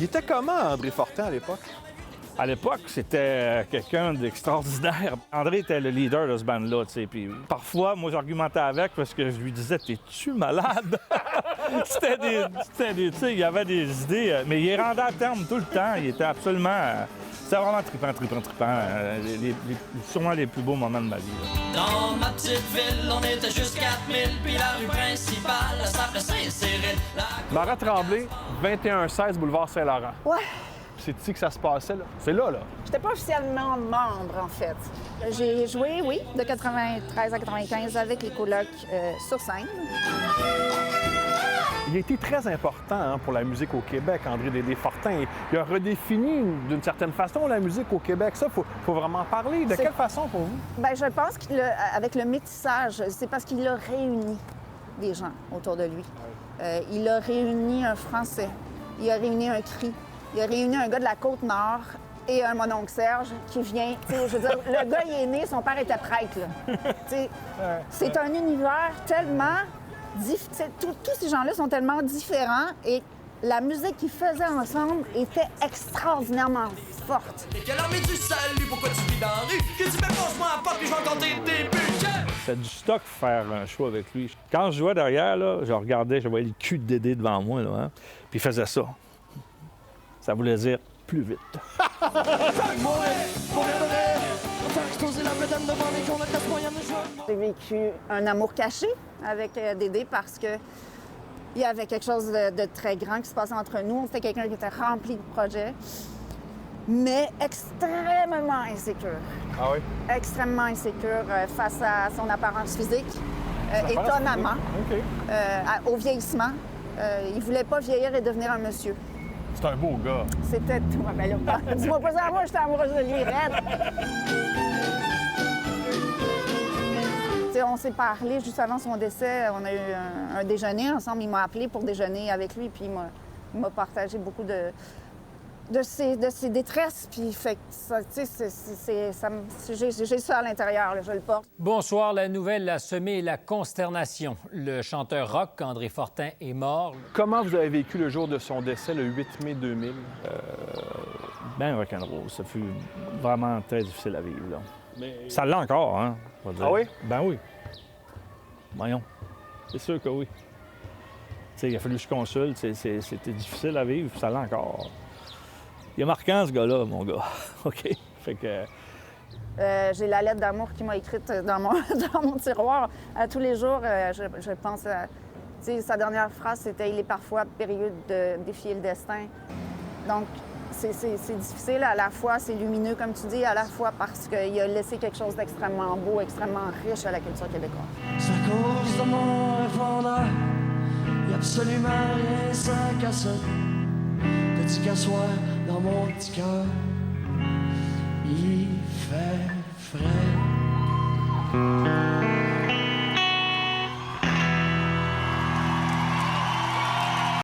Il était comment, André Fortin, à l'époque? À l'époque, c'était quelqu'un d'extraordinaire. André était le leader de ce band-là, tu sais. Puis parfois, moi, j'argumentais avec parce que je lui disais « T'es-tu malade? » C'était des... Tu sais, il y avait des idées, mais il rendait à terme tout le temps. Il était absolument... C'était vraiment trippant. Sûrement les plus beaux moments de ma vie. Là. Dans ma petite ville, on était juste 4000, puis la rue principale, ça s'appelait Saint-Cyril. Marat Tremblay, 2116 boulevard Saint-Laurent. Ouais. C'est ici que ça se passait, là? C'est là, là? J'étais pas officiellement membre, en fait. J'ai joué, oui, de 93 à 95 avec les colocs sur scène. Il a été très important pour la musique au Québec, André Dédé Fortin. Il a redéfini d'une certaine façon la musique au Québec. Ça, faut vraiment en parler. De quelle façon pour vous? Bien, je pense qu'avec le métissage, c'est parce qu'il a réuni des gens autour de lui. Il a réuni un Français, il a réuni un Cri, il a réuni un gars de la Côte-Nord et un mononcle Serge qui vient... Je veux dire, le gars, il est né, son père était prêtre, là. C'est un univers tellement... Tous ces gens-là sont tellement différents et la musique qu'ils faisaient ensemble était extraordinairement forte. Et quelle armée du salut, pourquoi tu vis dans la rue? Que tu me penses moi à part, puis je vais compter tes budgets! C'était du stock faire un show avec lui. Quand je jouais derrière, là, je regardais, je voyais le cul de Dédé devant moi, là, hein? Puis il faisait ça. Ça voulait dire plus vite. J'ai vécu un amour caché avec Dédé parce que il y avait quelque chose de très grand qui se passait entre nous. C'était quelqu'un qui était rempli de projets, mais extrêmement insécure. Ah oui? Extrêmement insécure face à son apparence physique, étonnamment, au vieillissement. Il voulait pas vieillir et devenir un monsieur. C'est un beau gars. C'était tout. Ben là, dis-moi pas ça, moi, j'étais amoureuse de lui, raide. T'sais, on s'est parlé juste avant son décès. On a eu un déjeuner ensemble. Il m'a appelé pour déjeuner avec lui, puis il m'a partagé beaucoup de ses détresses. Puis fait que ça, j'ai ça à l'intérieur, là, je le porte. Bonsoir. La nouvelle a semé la consternation. Le chanteur rock André Fortin est mort. Comment vous avez vécu le jour de son décès, le 8 mai 2000? Ben rock'n'roll. Ça fut vraiment très difficile à vivre, là. Mais... Ça l'a encore, hein? Ah oui? Ben oui. Voyons. C'est sûr que oui. Tu sais, il a fallu que je consulte. C'était difficile à vivre, ça l'a encore. Il est marquant, ce gars-là, mon gars. OK? Fait que... J'ai la lettre d'amour qu'il m'a écrite dans mon tiroir. Tous les jours, je pense à... Tu sais, sa dernière phrase, c'était « Il est parfois périlleux de défier le destin ». Donc, c'est difficile à la fois, c'est lumineux, comme tu dis, à la fois parce qu'il a laissé quelque chose d'extrêmement beau, extrêmement riche à la culture québécoise. C'est à cause de mon répondeur, y a absolument rien sans cassette. Petit cassoir dans mon petit cœur, il fait